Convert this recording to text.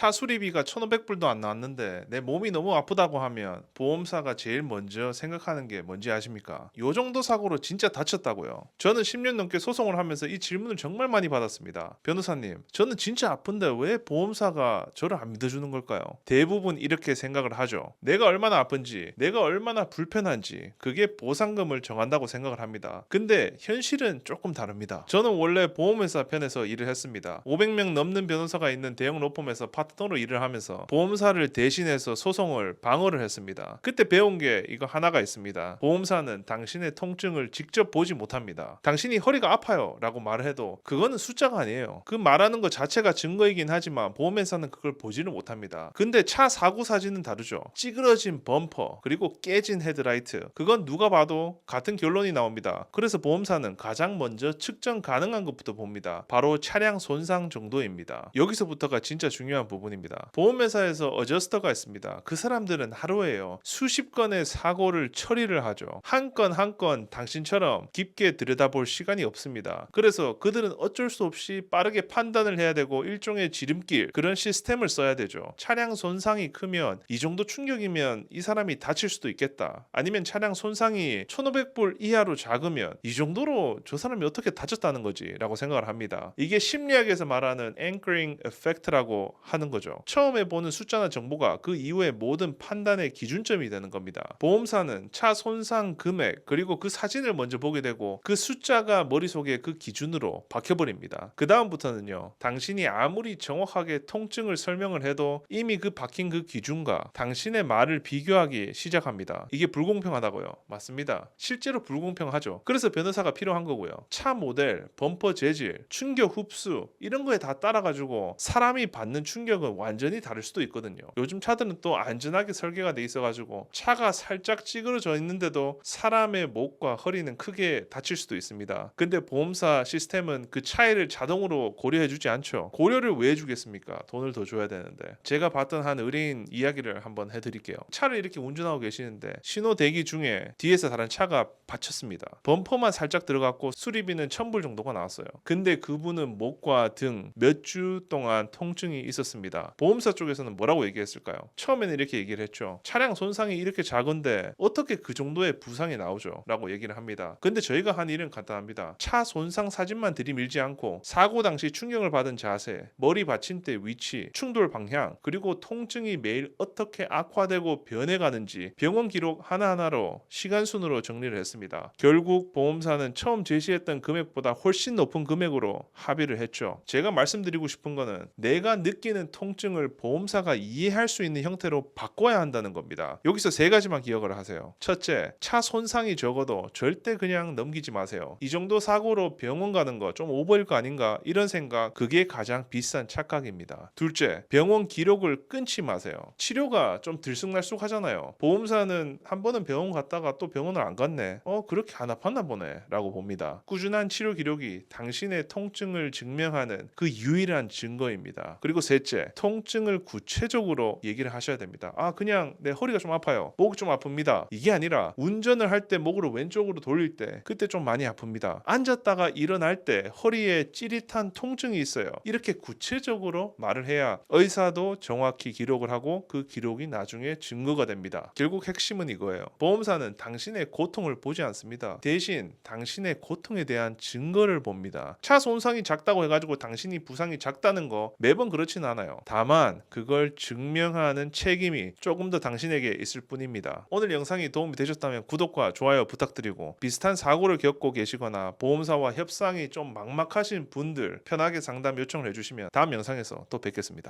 차 수리비가 1,500불도 안 나왔는데 내 몸이 너무 아프다고 하면 보험사가 제일 먼저 생각하는 게 뭔지 아십니까? 요 정도 사고로 진짜 다쳤다고요. 저는 10년 넘게 소송을 하면서 이 질문을 정말 많이 받았습니다. 변호사님, 저는 진짜 아픈데 왜 보험사가 저를 안 믿어주는 걸까요? 대부분 이렇게 생각을 하죠. 내가 얼마나 아픈지, 내가 얼마나 불편한지, 그게 보상금을 정한다고 생각을 합니다. 근데 현실은 조금 다릅니다. 저는 원래 보험회사 편에서 일을 했습니다. 500명 넘는 변호사가 있는 대형 로펌에서 파트너로 일을 하면서 보험사를 대신해서 소송을 방어를 했습니다. 그때 배운 게 이거 하나가 있습니다. 보험사는 당신의 통증을 직접 보지 못합니다. 당신이 허리가 아파요 라고 말을 해도 그거는 숫자가 아니에요. 그 말하는 것 자체가 증거이긴 하지만 보험회사는 그걸 보지를 못합니다. 근데 차 사고 사진은 다르죠. 찌그러진 범퍼 그리고 깨진 헤드라이트, 그건 누가 봐도 같은 결론이 나옵니다. 그래서 보험사는 가장 먼저 측정 가능한 것부터 봅니다. 바로 차량 손상 정도입니다. 여기서부터가 진짜 중요한 부분입니다. 보험회사에서 어저스터가 있습니다. 그 사람들은 하루에요 수십 건의 사고를 처리를 하죠. 한 건 한 건 당신처럼 깊게 들여다볼 시간이 없습니다. 그래서 그들은 어쩔 수 없이 빠르게 판단을 해야 되고 일종의 지름길, 그런 시스템을 써야 되죠. 차량 손상이 크면 이 정도 충격이면 이 사람이 다칠 수도 있겠다. 아니면 차량 손상이 1,500불 이하로 작으면 이 정도로 저 사람이 어떻게 다쳤다는 거지 라고 생각을 합니다. 이게 심리학에서 말하는 anchoring effect라고 하는 거죠. 처음에 보는 숫자나 정보가 그 이후의 모든 판단의 기준점이 되는 겁니다. 보험사는 차 손상 금액 그리고 그 사진을 먼저 보게 되고 그 숫자가 머릿속에 그 기준으로 박혀버립니다. 그 다음부터는요, 당신이 아무리 정확하게 통증을 설명을 해도 이미 그 박힌 그 기준과 당신의 말을 비교하기 시작합니다. 이게 불공평하다고요? 맞습니다. 실제로 불공평하죠. 그래서 변호사가 필요한 거고요. 차 모델, 범퍼 재질, 충격 흡수 이런 거에 다 따라가지고 사람이 받는 충격은 완전히 다를 수도 있거든요. 요즘 차들은 또 안전하게 설계가 돼 있어가지고 차가 살짝 찌그러져 있는데도 사람의 목과 허리는 크게 다칠 수도 있습니다. 근데 보험사 시스템은 그 차이를 자동으로 고려해주지 않죠. 고려를 왜 해주겠습니까? 돈을 더 줘야 되는데. 제가 봤던 한 의뢰인 이야기를 한번 해드릴게요. 차를 이렇게 운전하고 계시는데 신호 대기 중에 뒤에서 다른 차가 받쳤습니다. 범퍼만 살짝 들어갔고 수리비는 1,000불 정도가 나왔어요. 근데 그분은 목과 등 몇 주 동안 통증이 있었습니다. 보험사 쪽에서는 뭐라고 얘기했을까요? 처음에는 이렇게 얘기를 했죠. 차량 손상이 이렇게 작은데 어떻게 그 정도의 부상이 나오죠? 라고 얘기를 합니다. 근데 저희가 한 일은 간단합니다. 차 손상 사진만 들이밀지 않고 사고 당시 충격을 받은 자세, 머리 받침대 위치, 충돌 방향, 그리고 통증이 매일 어떻게 악화되고 변해가는지 병원 기록 하나하나로 시간순으로 정리를 했습니다. 결국 보험사는 처음 제시했던 금액보다 훨씬 높은 금액으로 합의를 했죠. 제가 말씀드리고 싶은 거는 내가 느끼는 통증을 보험사가 이해할 수 있는 형태로 바꿔야 한다는 겁니다. 여기서 세 가지만 기억을 하세요. 첫째, 차 손상이 적어도 절대 그냥 넘기지 마세요. 이 정도 사고로 병원 가는 거 좀 오버일 거 아닌가 이런 생각, 그게 가장 비싼 착각입니다. 둘째, 병원 기록을 끊지 마세요. 치료가 좀 들쑥날쑥 하잖아요. 보험사는 한 번은 병원 갔다가 또 병원을 안 갔네, 그렇게 안 아팠나 보네 라고 봅니다. 꾸준한 치료 기록이 당신의 통증을 증명하는 그 유일한 증거입니다. 그리고 셋째, 통증을 구체적으로 얘기를 하셔야 됩니다. 그냥 내 허리가 좀 아파요, 목이 좀 아픕니다, 이게 아니라 운전을 할 때 목을 왼쪽으로 돌릴 때 그때 좀 많이 아픕니다, 앉았다가 일어날 때 허리에 찌릿한 통증이 있어요, 이렇게 구체적으로 말을 해야 의사도 정확히 기록을 하고 그 기록이 나중에 증거가 됩니다. 결국 핵심은 이거예요. 보험사는 당신의 고통을 보지 않습니다. 대신 당신의 고통에 대한 증거를 봅니다. 차 손상이 작다고 해가지고 당신이 부상이 작다는 거 매번 그렇진 않아요. 다만 그걸 증명하는 책임이 조금 더 당신에게 있을 뿐입니다. 오늘 영상이 도움이 되셨다면 구독과 좋아요 부탁드리고, 비슷한 사고를 겪고 계시거나 보험사와 협상이 좀 막막하신 분들 편하게 상담 요청을 해주시면 다음 영상에서 또 뵙겠습니다.